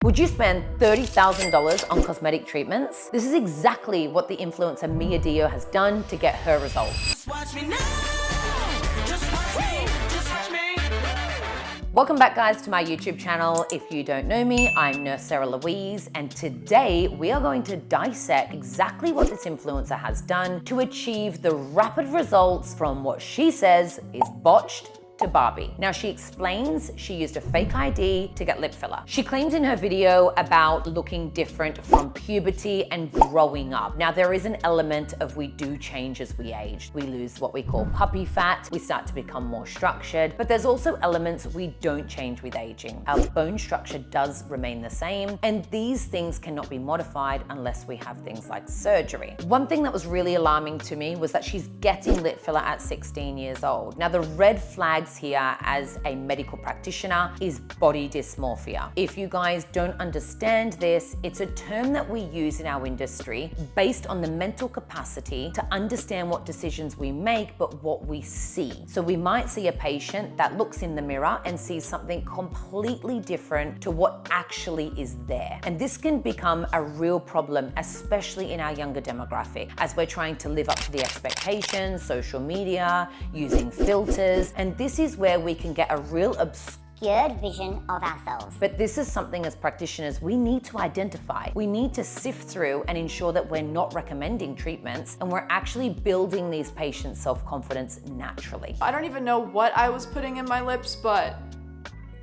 Would you spend $30,000 on cosmetic treatments? This is exactly what the influencer Mia Dio has done to get her results. Watch me now. Just watch me. Just watch me. Welcome back, guys, to my YouTube channel. If you don't know me, I'm Nurse Sarah Louise, and today we are going to dissect exactly what this influencer has done to achieve the rapid results from what she says is botched to Barbie. Now, she explains she used a fake ID to get lip filler. She claims in her video about looking different from puberty and growing up. Now, there is an element of we do change as we age. We lose what we call puppy fat. We start to become more structured, but there's also elements we don't change with aging. Our bone structure does remain the same, and these things cannot be modified unless we have things like surgery. One thing that was really alarming to me was that she's getting lip filler at 16 years old. Now, the red flags here as a medical practitioner is body dysmorphia. If you guys don't understand this, it's a term that we use in our industry based on the mental capacity to understand what decisions we make, but what we see. So we might see a patient that looks in the mirror and sees something completely different to what actually is there. And this can become a real problem, especially in our younger demographic, as we're trying to live up to the expectations, social media, using filters, and this is where we can get a real obscured vision of ourselves. But this is something as practitioners we need to identify. We need to sift through and ensure that we're not recommending treatments and we're actually building these patients' self-confidence naturally. I don't even know what I was putting in my lips, but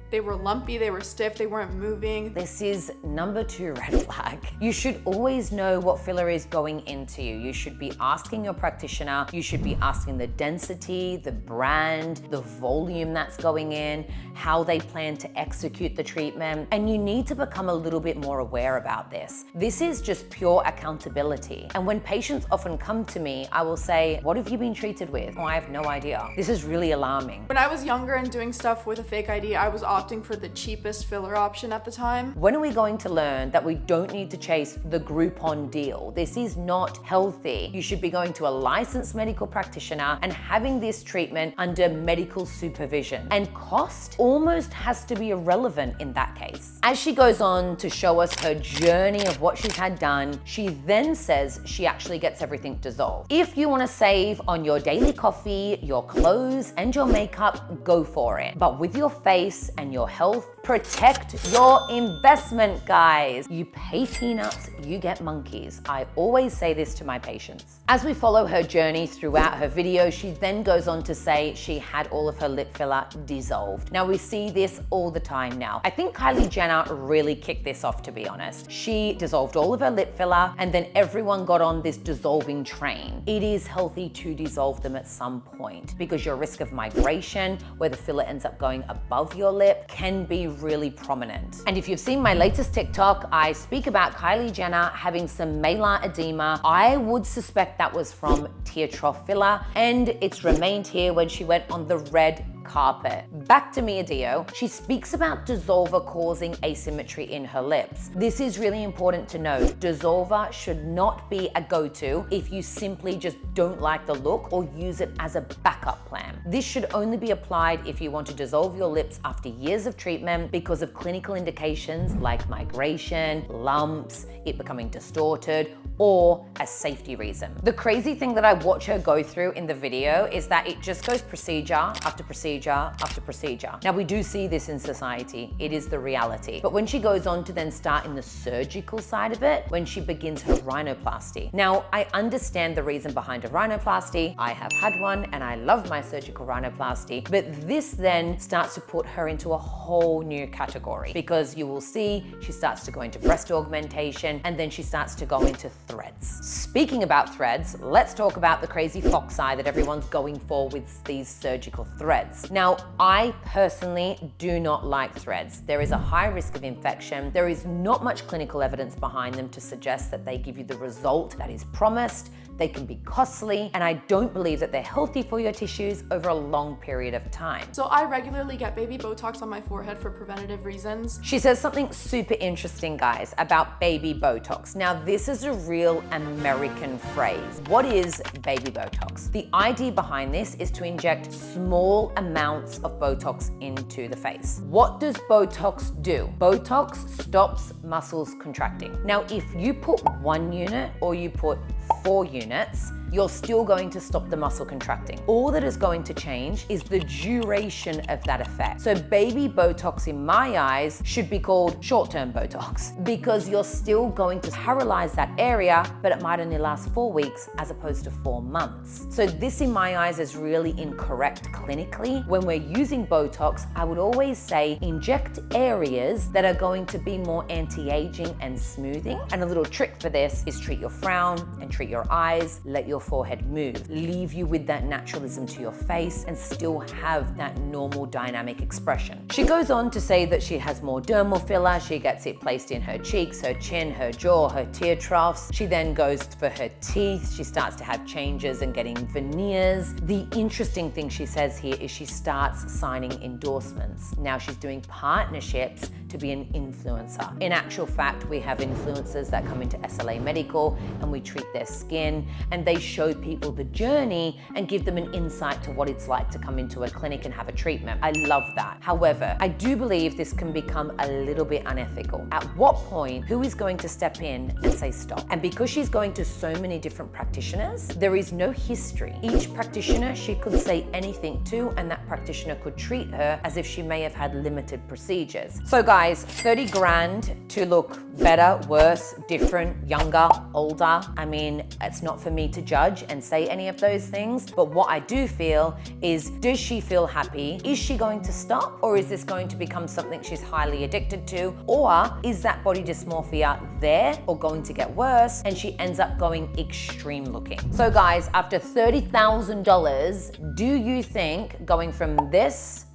they were lumpy, they were stiff, they weren't moving. This is number 2 red flag. You should always know what filler is going into you. You should be asking your practitioner, you should be asking the density, the brand, the volume that's going in, how they plan to execute the treatment, and you need to become a little bit more aware about this. This is just pure accountability. And when patients often come to me, I will say, what have you been treated with? Oh, I have no idea. This is really alarming. When I was younger and doing stuff with a fake ID, I was opting for the cheapest filler option at the time. When are we going to learn that we don't need to chase the Groupon deal? This is not healthy. You should be going to a licensed medical practitioner and having this treatment under medical supervision. And cost almost has to be irrelevant in that case. As she goes on to show us her journey of what she's had done, she then says she actually gets everything dissolved. If you want to save on your daily coffee, your clothes, and your makeup, go for it. But with your face and your health, protect your investment, guys. You pay peanuts, you get monkeys. I always say this to my patients. As we follow her journey throughout her video, she then goes on to say she had all of her lip filler dissolved. Now, we see this all the time now. I think Kylie Jenner really kicked this off, to be honest. She dissolved all of her lip filler and then everyone got on this dissolving train. It is healthy to dissolve them at some point because your risk of migration, where the filler ends up going above your lip, can be really prominent. And if you've seen my latest TikTok, I speak about Kylie Jenner having some malar edema. I would suspect that was from tear trough filler, and it's remained here when she went on the red carpet. Back to Mia Dio, she speaks about dissolver causing asymmetry in her lips. This is really important to know. Dissolver should not be a go-to if you simply just don't like the look or use it as a backup plan. This should only be applied if you want to dissolve your lips after years of treatment because of clinical indications like migration, lumps, it becoming distorted, or a safety reason. The crazy thing that I watch her go through in the video is that it just goes procedure after procedure after procedure. Now, we do see this in society. It is the reality. But when she goes on to then start in the surgical side of it, when she begins her rhinoplasty. Now, I understand the reason behind a rhinoplasty. I have had one and I love my surgical rhinoplasty, but this then starts to put her into a whole new category because you will see she starts to go into breast augmentation and then she starts to go into threads. Speaking about threads, let's talk about the crazy fox eye that everyone's going for with these surgical threads. Now, I personally do not like threads. There is a high risk of infection. There is not much clinical evidence behind them to suggest that they give you the result that is promised. They can be costly, and I don't believe that they're healthy for your tissues over over a long period of time. So I regularly get baby Botox on my forehead for preventative reasons. She says something super interesting, guys, about baby Botox. Now, this is a real American phrase. What is baby Botox? The idea behind this is to inject small amounts of Botox into the face. What does Botox do? Botox stops muscles contracting. Now, if you put 1 unit or you put 4 units, you're still going to stop the muscle contracting. All that is going to change is the duration of that effect. So baby Botox, in my eyes, should be called short-term Botox, because you're still going to paralyze that area, but it might only last 4 weeks as opposed to 4 months. So this, in my eyes, is really incorrect clinically. When we're using Botox, I would always say inject areas that are going to be more anti-aging and smoothing. And a little trick for this is treat your frown and treat your eyes, let your forehead move, leave you with that naturalism to your face and still have that normal dynamic expression. She goes on to say that she has more dermal filler. She gets it placed in her cheeks, her chin, her jaw, her tear troughs. She then goes for her teeth. She starts to have changes and getting veneers. The interesting thing she says here is she starts signing endorsements. Now she's doing partnerships to be an influencer. In actual fact, we have influencers that come into SLA Medical and we treat their skin, and they show people the journey and give them an insight to what it's like to come into a clinic and have a treatment. I love that. However, I do believe this can become a little bit unethical. At what point, who is going to step in and say stop? And because she's going to so many different practitioners, there is no history. Each practitioner she could say anything to, and that practitioner could treat her as if she may have had limited procedures. So guys, 30 grand to look better, worse, different, younger, older. I mean, it's not for me to judge and say any of those things, but what I do feel is, does she feel happy? Is she going to stop, or is this going to become something she's highly addicted to? Or is that body dysmorphia there or going to get worse and she ends up going extreme looking? So guys, after $30,000, do you think going from this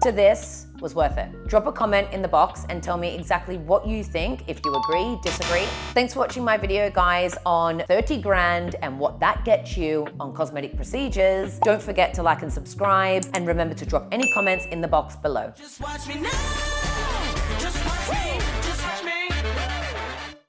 to this was worth it? Drop a comment in the box and tell me exactly what you think, if you agree, disagree. Thanks for watching my video, guys, on 30 grand and what that gets you on cosmetic procedures. Don't forget to like and subscribe, and remember to drop any comments in the box below. Just watch me now. Just watch me.